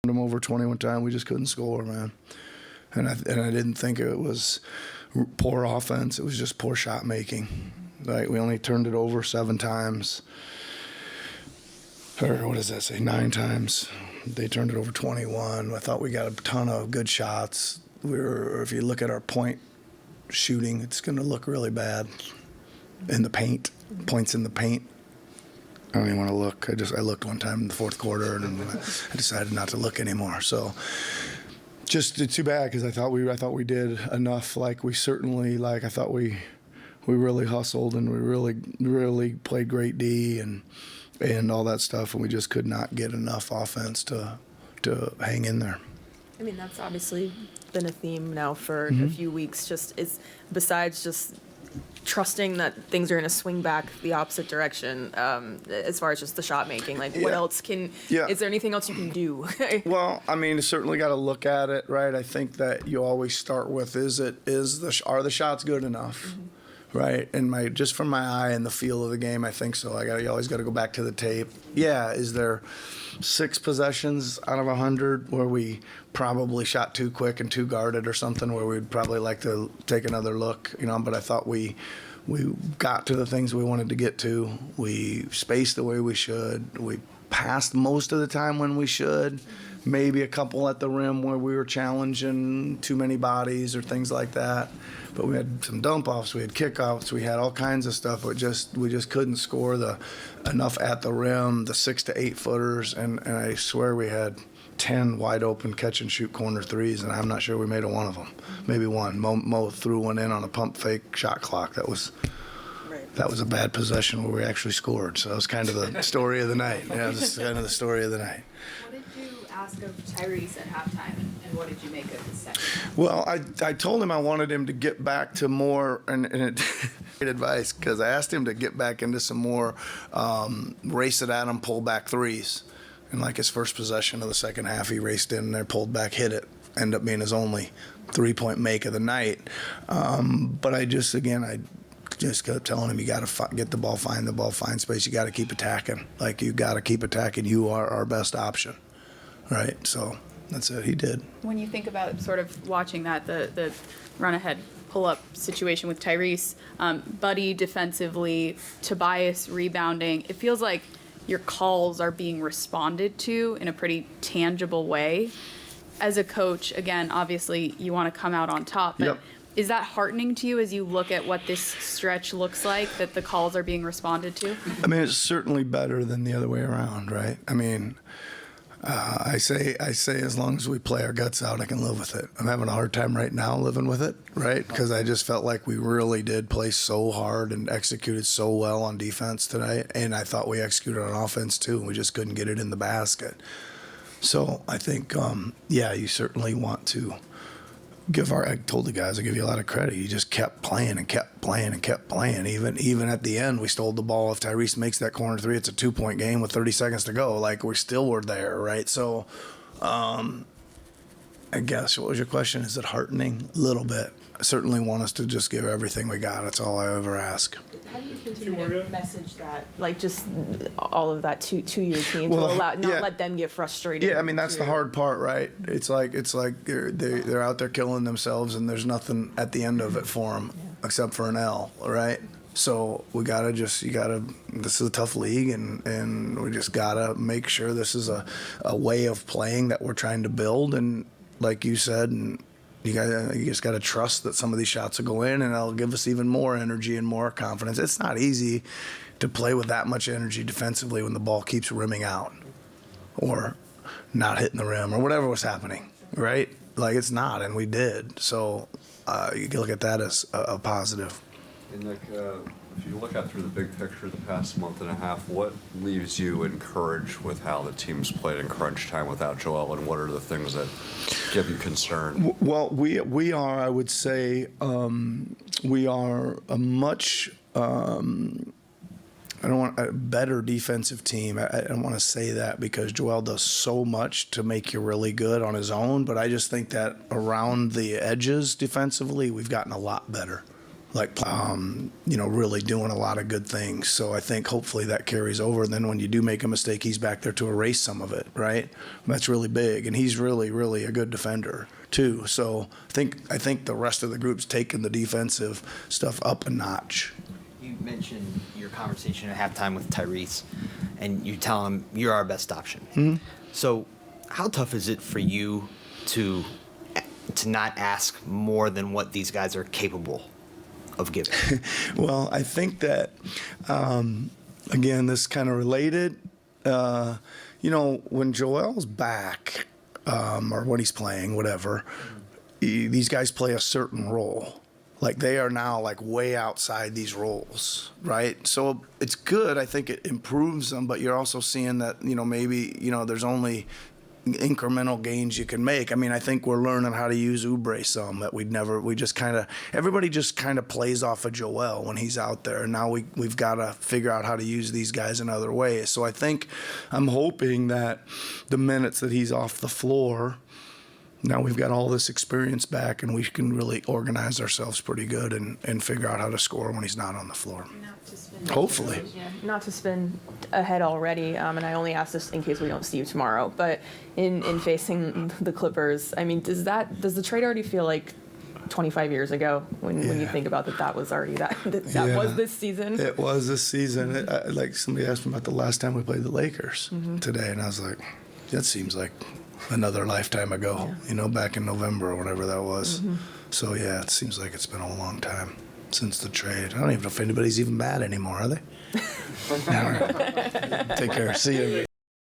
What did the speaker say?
them over 21 times. We just couldn't score, man. And I didn't think it was poor offense. It was just poor shot making. Like, we only turned it over 7 times. Or what does that say? 9 times. They turned it over 21. I thought we got a ton of good shots. If you look at our point shooting, it's going to look really bad in the paint. Points in the paint. I don't even want to look. I looked one time in the fourth quarter, and I decided not to look anymore. So, just too bad, because I thought we did enough. Like, we certainly, I thought we really hustled, and we really played great D and all that stuff, and we just could not get enough offense to hang in there. I mean, that's obviously been a theme now for a few weeks. Besides just trusting that things are going to swing back the opposite direction, as far as just the shot making. Like, what else is there anything else you can do? Well, I mean, you certainly got to look at it, right? I think that you always start with, are the shots good enough? Mm-hmm. Right, and just from my eye and the feel of the game, I think so. You always got to go back to the tape. Yeah, is there 6 possessions out of 100 where we probably shot too quick and too guarded or something, where we'd probably like to take another look, But I thought we got to the things we wanted to get to. We spaced the way we should. We passed most of the time when we should. Maybe a couple at the rim where we were challenging too many bodies or things like that. But we had some dump-offs, we had kickoffs, we had all kinds of stuff. We just couldn't score enough at the rim, the 6 to 8 footers, and I swear we had 10 wide open catch and shoot corner threes, and I'm not sure we made one of them. Maybe one. Mo threw one in on a pump fake shot clock. That was a bad possession where we actually scored. So that was kind of the story of the night. Yeah, it was kind of the story of the night. What did you ask of Tyrese at halftime, and what did you make of his second? Well, I told him I wanted him to get back to more, and it great advice, because I asked him to get back into some more race it at him, pull back threes. And like his first possession of the second half, he raced in there, pulled back, hit it. Ended up being his only 3-point make of the night. But I just kept telling him, you got to get the ball, find space. You got to keep attacking. Like, you got to keep attacking. You are our best option, right? So that's it. He did. When you think about sort of watching that, the run-ahead pull-up situation with Tyrese, Buddy defensively, Tobias rebounding, it feels like your calls are being responded to in a pretty tangible way. As a coach, again, obviously you want to come out on top, but is that heartening to you as you look at what this stretch looks like, that the calls are being responded to? I mean, it's certainly better than the other way around, right? I mean, I say as long as we play our guts out, I can live with it. I'm having a hard time right now living with it, right? Because I just felt like we really did play so hard and executed so well on defense tonight, and I thought we executed on offense too, and we just couldn't get it in the basket. So I think, you certainly want to I told the guys, I give you a lot of credit. You just kept playing and kept playing and kept playing. Even at the end, we stole the ball. If Tyrese makes that corner three, it's a 2-point game with 30 seconds to go. Like, we still were there, right? So, I guess, what was your question? Is it heartening? A little bit. I certainly want us to just give everything we got. That's all I ever ask. How do you continue to message that, like, just all of that to your team, to let them get frustrated? Yeah, I mean, that's the hard part, right? It's like they're out there killing themselves, and there's nothing at the end of it for them except for an L, right? So this is a tough league, and we just gotta make sure this is a way of playing that we're trying to build, and like you said, and you just got to trust that some of these shots will go in, and that'll give us even more energy and more confidence. It's not easy to play with that much energy defensively when the ball keeps rimming out or not hitting the rim or whatever was happening, right? Like, it's not, and we did. So you can look at that as a positive. And Nick, if you look out through the big picture the past month and a half, what leaves you encouraged with how the team's played in crunch time without Joel, and what are the things that give you concern? Well, we are, I would say, we are a much I don't want a better defensive team. I don't want to say that because Joel does so much to make you really good on his own, but I just think that around the edges defensively, we've gotten a lot better. really doing a lot of good things. So I think hopefully that carries over. And then when you do make a mistake, he's back there to erase some of it, right? That's really big. And he's really, really a good defender too. So I think the rest of the group's taken the defensive stuff up a notch. You mentioned your conversation at halftime with Tyrese, and you tell him you're our best option. Mm-hmm. So how tough is it for you to not ask more than what these guys are capable of giving? Well, I think that, again, this kind of related. When Joel's back, or when he's playing, whatever, these guys play a certain role. Like they are now like way outside these roles, right? So it's good. I think it improves them, but you're also seeing that, maybe, there's only incremental gains you can make. I mean, I think we're learning how to use Oubre some that everybody just kind of plays off of Joel when he's out there. And now we've got to figure out how to use these guys in other ways. So I'm hoping that the minutes that he's off the floor, now we've got all this experience back and we can really organize ourselves pretty good and figure out how to score when he's not on the floor. Hopefully. Yeah, not to spin ahead already, and I only ask this in case we don't see you tomorrow, but in facing the Clippers, I mean, does the trade already feel like 25 years ago when you think about that was already that was this season? It was this season. Like somebody asked me about the last time we played the Lakers today, and I was like, that seems like another lifetime ago, back in November or whatever that was. So yeah, it seems like it's been a long time since the trade. I don't even know if anybody's even mad anymore, are they? All right. Take care. See you.